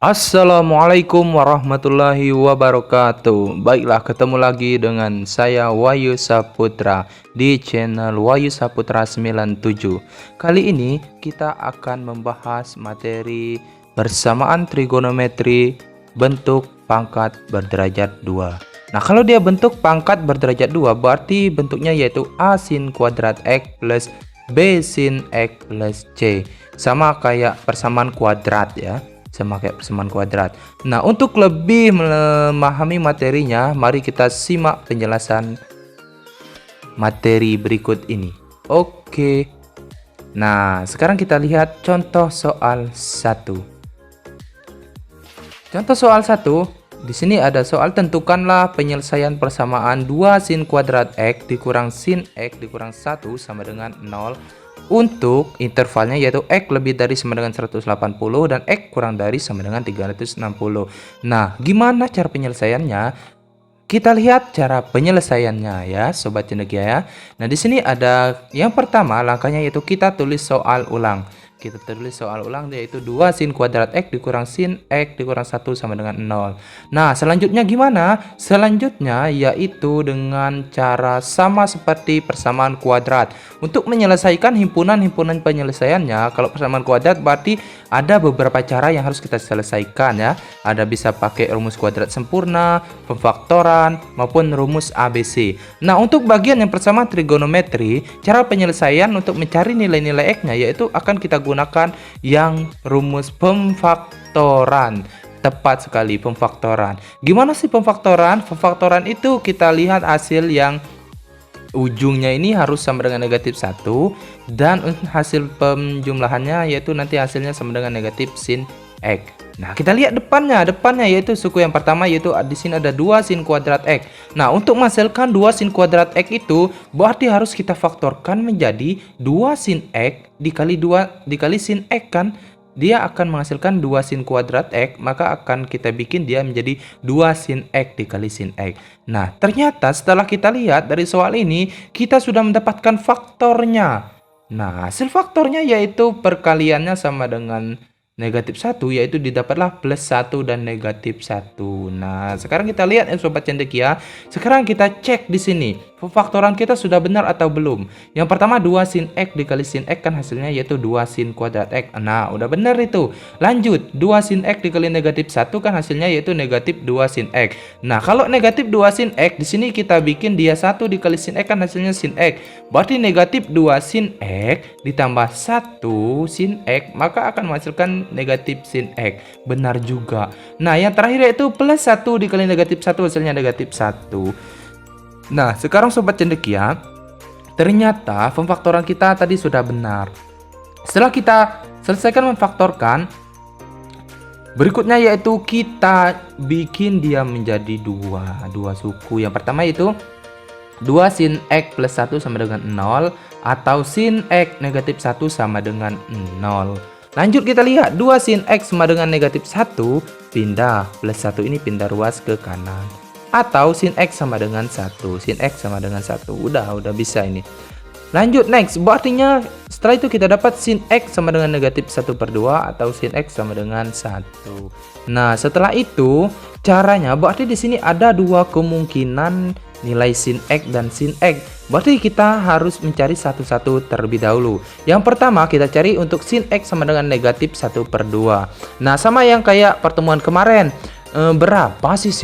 Assalamualaikum warahmatullahi wabarakatuh. Baiklah, ketemu lagi dengan saya Wahyu Saputra di channel Wahyu Saputra 97. Kali ini kita akan membahas materi persamaan trigonometri bentuk pangkat berderajat 2. Nah, kalau dia bentuk pangkat berderajat 2 berarti bentuknya yaitu A sin kuadrat X plus B sin X plus C. Sama kayak persamaan kuadrat ya. Sama kayak persamaan kuadrat. Nah, untuk lebih memahami materinya, mari kita simak penjelasan materi berikut ini. Oke. Nah, sekarang kita lihat contoh soal 1. Contoh soal 1, di sini ada soal tentukanlah penyelesaian persamaan 2 sin kuadrat X dikurang sin X dikurang 1 sama dengan 0 untuk intervalnya yaitu X lebih dari sama dengan 180 dan X kurang dari sama dengan 360. Nah, gimana cara penyelesaiannya? Kita lihat cara penyelesaiannya ya, sobat cendekia ya. Nah, di sini ada yang pertama langkahnya yaitu kita tulis soal ulang. Kita tulis soal ulang yaitu 2 sin kuadrat X dikurang sin X dikurang 1 sama dengan 0. Nah, selanjutnya gimana? Selanjutnya yaitu dengan cara sama seperti persamaan kuadrat. Untuk menyelesaikan himpunan-himpunan penyelesaiannya, kalau persamaan kuadrat berarti ada beberapa cara yang harus kita selesaikan ya. Ada bisa pakai rumus kuadrat sempurna, pemfaktoran, maupun rumus ABC. Nah, untuk bagian yang persamaan trigonometri, cara penyelesaian untuk mencari nilai-nilai X-nya yaitu akan kita gunakan yang rumus pemfaktoran. Tepat sekali, pemfaktoran. Gimana sih pemfaktoran? Pemfaktoran itu kita lihat hasil yang ujungnya ini harus sama dengan negatif 1 dan hasil penjumlahannya yaitu nanti hasilnya sama dengan negatif sin X. Nah, kita lihat depannya yaitu suku yang pertama yaitu di sini ada 2 sin kuadrat X. Nah, untuk menghasilkan 2 sin kuadrat X itu berarti harus kita faktorkan menjadi 2 sin X dikali 2 dikali sin X kan. Dia akan menghasilkan 2 sin kuadrat X, maka akan kita bikin dia menjadi 2 sin X dikali sin X. Nah, ternyata setelah kita lihat dari soal ini, kita sudah mendapatkan faktornya. Nah, hasil faktornya yaitu perkaliannya sama dengan negatif 1, yaitu didapatlah plus 1 dan negatif 1. Nah, sekarang kita lihat ya sobat cendekia. Sekarang kita cek di sini. Pemfaktoran kita sudah benar atau belum? Yang pertama 2 sin X dikali sin X kan hasilnya yaitu 2 sin kuadrat X. Nah, udah benar itu. Lanjut, 2 sin X dikali negatif 1 kan hasilnya yaitu negatif 2 sin X. Nah, kalau negatif 2 sin X di sini kita bikin dia 1 dikali sin X kan hasilnya sin X. Berarti negatif 2 sin X ditambah 1 sin X maka akan menghasilkan negatif sin X. Benar juga. Nah, yang terakhir yaitu plus 1 dikali negatif 1 hasilnya negatif 1. Nah, sekarang sobat cendekia, ternyata pemfaktoran kita tadi sudah benar. Setelah kita selesaikan memfaktorkan, berikutnya yaitu kita bikin dia menjadi dua suku. Yang pertama yaitu 2 sin X plus 1 sama dengan 0 atau sin X negatif 1 sama dengan 0. Lanjut kita lihat 2 sin X sama dengan negatif 1 pindah, plus 1 ini pindah ruas ke kanan. Atau sin X sama dengan 1, sin X sama dengan 1. Udah bisa ini. Lanjut next, artinya setelah itu kita dapat sin X sama dengan negatif 1/2 atau sin X sama dengan 1. Nah, setelah itu caranya berarti di sini ada dua kemungkinan nilai sin X dan sin X. Berarti kita harus mencari satu-satu terlebih dahulu. Yang pertama kita cari untuk sin X sama dengan negatif 1/2. Nah, sama yang kayak pertemuan kemarin. Berapa sih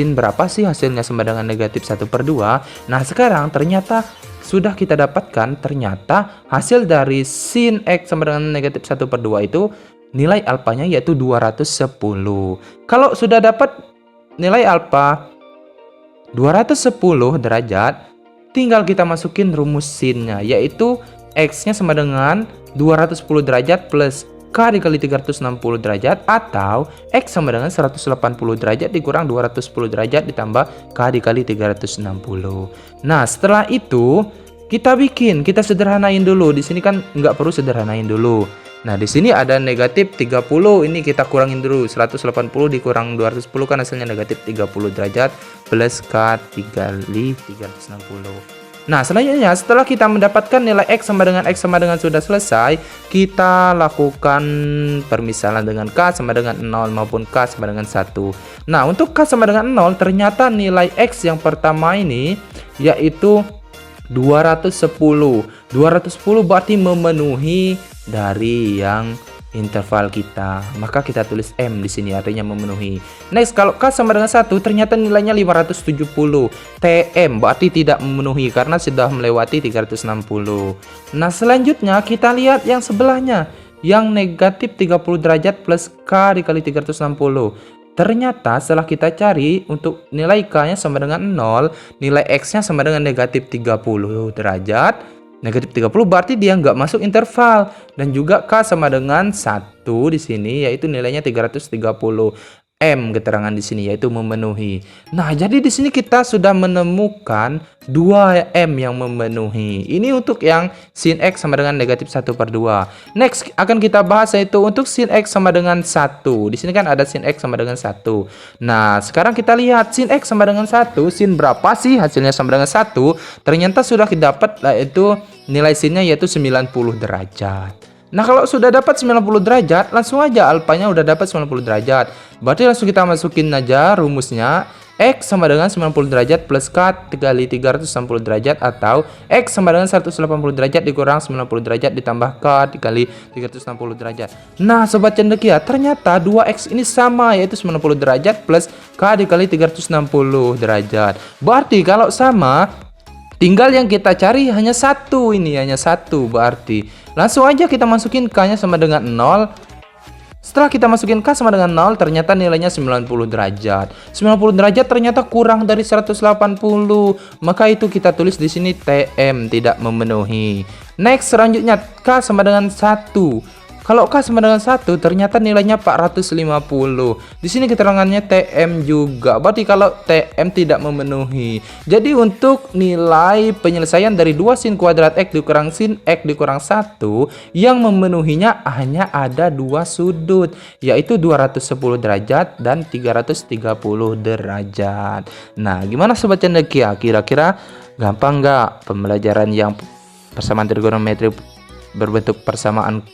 hasilnya sama dengan negatif 1/2. Nah, sekarang ternyata sudah kita dapatkan ternyata hasil dari sin X sama dengan negatif 1/2 itu nilai alfanya yaitu 210. Kalau sudah dapat nilai alfa 210 derajat, tinggal kita masukin rumus sinnya yaitu X nya sama dengan 210 derajat plus K dikali 360 derajat atau X sama dengan 180 derajat dikurang 210 derajat ditambah K dikali 360. Nah, setelah itu kita sederhanain dulu. Di sini kan nggak perlu sederhanain dulu. Nah, di sini ada negatif 30, ini kita kurangin dulu. 180 dikurang 210 kan hasilnya negatif 30 derajat plus K dikali 360. Nah, selanjutnya setelah kita mendapatkan nilai X sama dengan sudah selesai, kita lakukan permisalan dengan K sama dengan 0 maupun K sama dengan 1. Nah, untuk K sama dengan 0, ternyata nilai X yang pertama ini yaitu 210. 210 berarti memenuhi dari yang interval kita. Maka kita tulis M di sini artinya memenuhi. Next, kalau K sama dengan 1 ternyata nilainya 570. TM berarti tidak memenuhi karena sudah melewati 360. Nah, selanjutnya kita lihat yang sebelahnya, yang negatif 30 derajat plus K dikali 360. Ternyata setelah kita cari untuk nilai K-nya sama dengan 0, nilai X-nya sama dengan negatif 30 derajat. Negatif 30 berarti dia nggak masuk interval. Dan juga K sama dengan 1 di sini, yaitu nilainya 330. M keterangan di sini yaitu memenuhi. Nah, jadi di sini kita sudah menemukan 2M yang memenuhi. Ini untuk yang sin X sama dengan negatif 1/2. Next akan kita bahas yaitu untuk sin X sama dengan 1. Di sini kan ada sin X sama dengan 1. Nah, sekarang kita lihat sin X sama dengan 1. Sin berapa sih hasilnya sama dengan 1? Ternyata sudah didapat yaitu nilai sinnya yaitu 90 derajat. Nah, kalau sudah dapat 90 derajat, langsung aja alfanya udah dapat 90 derajat. Berarti langsung kita masukin aja rumusnya. X sama dengan 90 derajat plus K dikali 360 derajat, atau X sama dengan 180 derajat dikurang 90 derajat ditambah K dikali 360 derajat. Nah, sobat cendekia, ternyata 2X ini sama, yaitu 90 derajat plus K dikali 360 derajat. Berarti kalau sama, tinggal yang kita cari hanya satu, ini hanya satu. Berarti langsung aja kita masukin K-nya sama dengan 0. Setelah kita masukin K sama dengan 0, ternyata nilainya 90 derajat. 90 derajat ternyata kurang dari 180. Maka itu kita tulis di sini TM, tidak memenuhi. Next, selanjutnya K sama dengan 1. Kalau K sama dengan 1, ternyata nilainya 450. Di sini keterangannya TM juga. Berarti kalau TM tidak memenuhi. Jadi untuk nilai penyelesaian dari 2 sin kuadrat X dikurang sin X dikurang 1, yang memenuhinya hanya ada 2 sudut, yaitu 210 derajat dan 330 derajat. Nah, gimana sobat cendekia? Kira-kira gampang nggak pembelajaran yang persamaan trigonometri berbentuk persamaan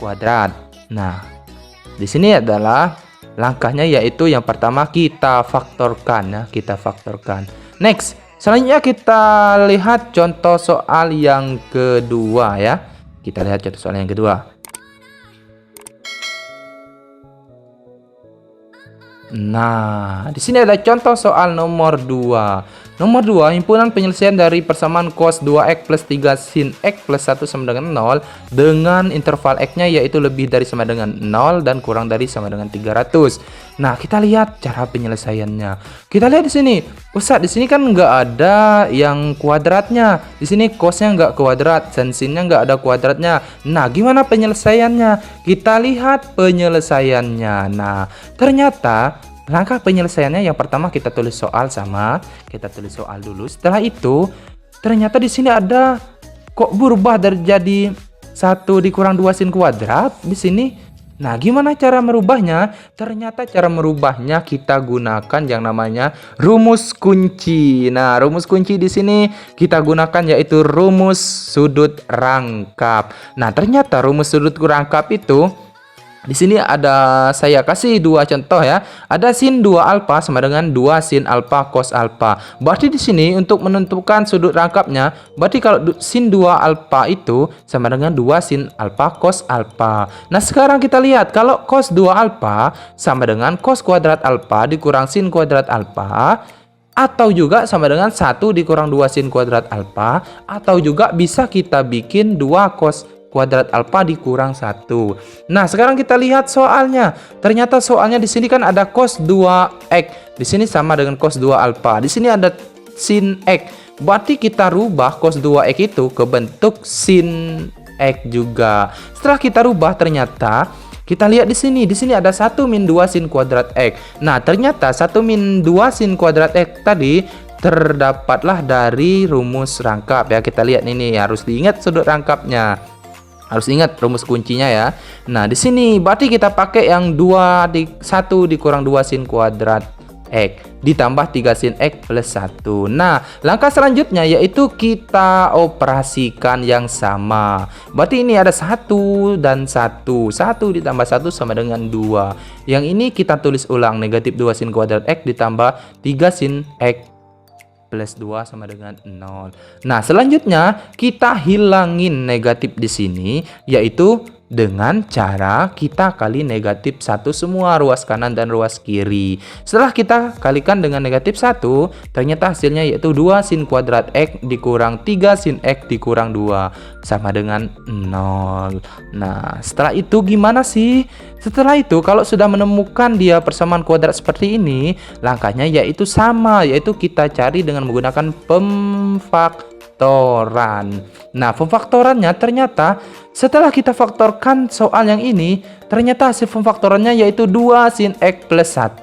kuadrat? Nah, di sini adalah langkahnya, yaitu yang pertama kita faktorkan ya, kita faktorkan. Next, selanjutnya kita lihat contoh soal yang kedua ya. Kita lihat contoh soal yang kedua. Nah, di sini ada contoh soal nomor 2. Nomor 2, himpunan penyelesaian dari persamaan cos 2x plus 3 sin x plus 1 sama dengan 0 dengan interval x-nya yaitu lebih dari sama dengan 0 dan kurang dari sama dengan 300. Nah, kita lihat cara penyelesaiannya. Kita lihat di sini. Ustadz, di sini kan nggak ada yang kuadratnya. Di sini cosnya nggak kuadrat, dan sinnya nggak ada kuadratnya. Nah, gimana penyelesaiannya? Kita lihat penyelesaiannya. Nah, ternyata langkah penyelesaiannya yang pertama kita tulis soal dulu. Setelah itu ternyata di sini ada kok berubah dari jadi 1 dikurang 2 sin kuadrat di sini. Nah, gimana cara merubahnya? Ternyata cara merubahnya kita gunakan yang namanya rumus kunci. Nah, rumus kunci di sini kita gunakan yaitu rumus sudut rangkap. Nah, ternyata rumus sudut rangkap itu di sini ada, saya kasih 2 contoh ya. Ada sin 2 alfa sama dengan 2 sin alfa cos alfa. Berarti di sini untuk menentukan sudut rangkapnya, berarti kalau sin 2 alfa itu sama dengan 2 sin alfa cos alfa. Nah, sekarang kita lihat kalau cos 2 alfa sama dengan cos kuadrat alfa dikurang sin kuadrat alfa, atau juga sama dengan 1 dikurang 2 sin kuadrat alfa, atau juga bisa kita bikin 2 cos kuadrat alfa dikurang 1. Nah, sekarang kita lihat soalnya. Ternyata soalnya di sini kan ada cos 2x. Di sini sama dengan cos 2 alfa. Di sini ada sin x. Berarti kita rubah cos 2x itu ke bentuk sin x juga. Setelah kita rubah, ternyata kita lihat di sini. Di sini ada 1 min 2 sin kuadrat x. Nah, ternyata 1 min 2 sin kuadrat x tadi terdapatlah dari rumus rangkap ya. Kita lihat ini, harus diingat sudut rangkapnya. Harus ingat rumus kuncinya ya. Nah, di sini berarti kita pakai yang 1 dikurang 2 sin kuadrat X ditambah 3 sin X plus 1. Nah, langkah selanjutnya yaitu kita operasikan yang sama. Berarti ini ada 1 dan 1. 1 ditambah 1 sama dengan 2. Yang ini kita tulis ulang, negatif 2 sin kuadrat X ditambah 3 sin X plus 2 sama dengan 0. Nah, selanjutnya kita hilangin negatif di sini, yaitu dengan cara kita kali negatif 1 semua ruas kanan dan ruas kiri. Setelah kita kalikan dengan negatif 1, ternyata hasilnya yaitu 2 sin kuadrat X dikurang 3 sin X dikurang 2 sama dengan 0. Nah, setelah itu gimana sih? Setelah itu kalau sudah menemukan dia persamaan kuadrat seperti ini, langkahnya yaitu sama, yaitu kita cari dengan menggunakan pemfaktoran. Nah, pemfaktorannya ternyata setelah kita faktorkan soal yang ini, ternyata hasil pemfaktorannya yaitu 2 sin X plus 1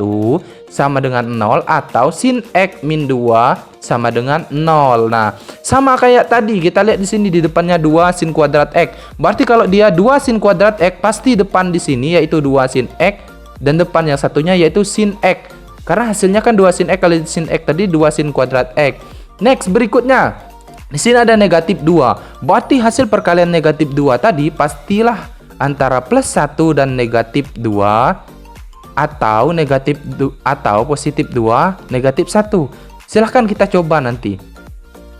sama dengan 0 atau sin X min 2 sama dengan 0. Nah, sama kayak tadi, kita lihat di sini di depannya 2 sin kuadrat X. Berarti kalau dia 2 sin kuadrat X, pasti depan di sini yaitu 2 sin X dan depan yang satunya yaitu sin X. Karena hasilnya kan 2 sin X kali sin X tadi 2 sin kuadrat X. Next, berikutnya. Di sini ada negatif 2. Berarti hasil perkalian negatif 2 tadi pastilah antara plus 1 dan negatif 2 atau positif 2 negatif 1. Silahkan kita coba nanti.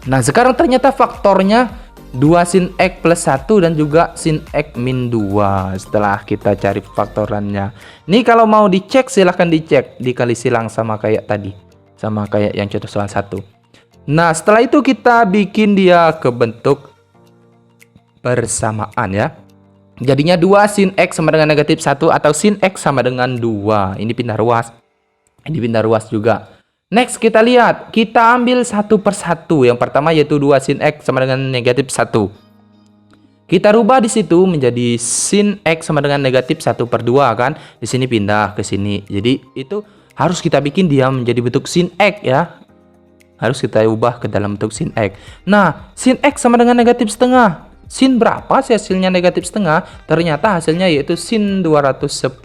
Nah, sekarang ternyata faktornya 2 sin X plus 1 dan juga sin X min 2 setelah kita cari faktorannya. Ini kalau mau dicek silahkan dicek, dikali silang sama kayak tadi. Sama kayak yang contoh soal 1. Nah, setelah itu kita bikin dia ke bentuk persamaan ya. Jadinya 2 sin X sama dengan negatif 1 atau sin X sama dengan 2. Ini pindah ruas. Ini pindah ruas juga. Next, kita lihat. Kita ambil satu per satu. Yang pertama yaitu 2 sin X sama dengan negatif 1. Kita rubah di situ menjadi sin X sama dengan negatif 1 per 2 kan. Di sini pindah ke sini. Jadi itu harus kita bikin dia menjadi bentuk sin X ya. Harus kita ubah ke dalam bentuk sin X. Nah, sin X sama dengan negatif setengah. Sin berapa sih hasilnya negatif setengah? Ternyata hasilnya yaitu sin 210.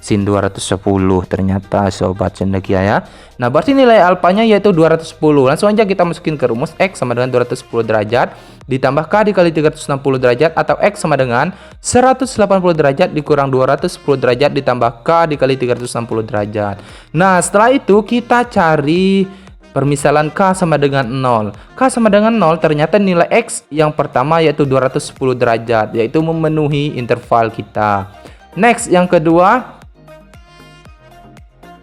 Sin 210 ternyata sobat cendekia ya. Nah, berarti nilai alfanya yaitu 210. Langsung aja kita masukin ke rumus X sama dengan 210 derajat ditambah K dikali 360 derajat atau X sama dengan 180 derajat dikurang 210 derajat ditambah K dikali 360 derajat. Nah, setelah itu kita cari permisalan K sama dengan 0. K sama dengan 0 ternyata nilai X yang pertama yaitu 210 derajat, yaitu memenuhi interval kita. Next, yang kedua,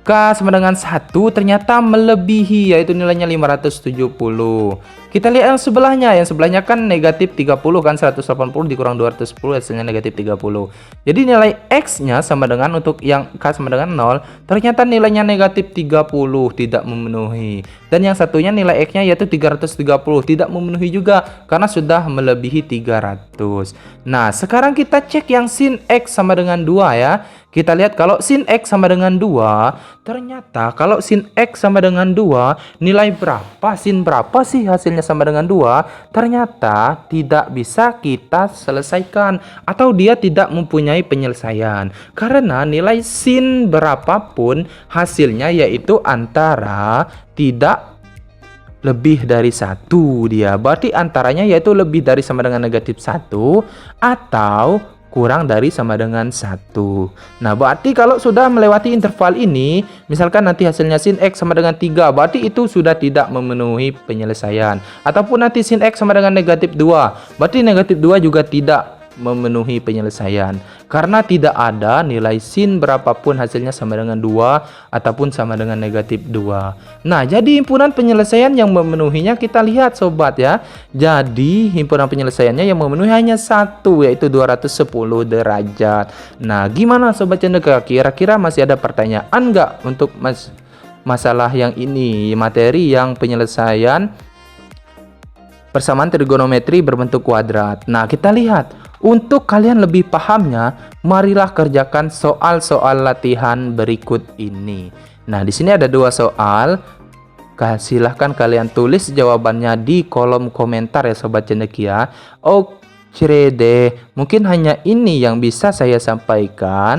K sama dengan 1 ternyata melebihi, yaitu nilainya 570. Kita lihat yang sebelahnya. Yang sebelahnya kan negatif 30 kan, 180 dikurang 210 hasilnya negatif 30. Jadi nilai X-nya sama dengan untuk yang K sama dengan 0, ternyata nilainya negatif 30, tidak memenuhi. Dan yang satunya nilai X-nya yaitu 330, tidak memenuhi juga karena sudah melebihi 300. Nah, sekarang kita cek yang sin X sama dengan 2 ya. Kita lihat kalau sin X sama dengan 2, ternyata kalau sin X sama dengan 2, nilai berapa, sin berapa sih hasilnya sama dengan 2? Ternyata tidak bisa kita selesaikan atau dia tidak mempunyai penyelesaian. Karena nilai sin berapapun hasilnya yaitu antara tidak lebih dari 1 dia. Berarti antaranya yaitu lebih dari sama dengan negatif 1 atau kurang dari sama dengan 1. Nah, berarti kalau sudah melewati interval ini, misalkan nanti hasilnya sin X sama dengan 3, berarti itu sudah tidak memenuhi penyelesaian. Ataupun nanti sin X sama dengan negatif 2, berarti negatif 2 juga tidak memenuhi penyelesaian. Karena tidak ada nilai sin berapapun hasilnya sama dengan 2 ataupun sama dengan negatif 2. Nah, jadi himpunan penyelesaian yang memenuhinya kita lihat sobat ya. Jadi himpunan penyelesaiannya yang memenuhi hanya 1, yaitu 210 derajat. Nah, gimana sobat cendekia? Kira-kira masih ada pertanyaan nggak untuk masalah yang ini, materi yang penyelesaian persamaan trigonometri berbentuk kuadrat? Nah, kita lihat. Untuk kalian lebih pahamnya, marilah kerjakan soal-soal latihan berikut ini. Nah, di sini ada 2 soal. Silahkan kalian tulis jawabannya di kolom komentar ya sobat cendekia. Oke deh, mungkin hanya ini yang bisa saya sampaikan.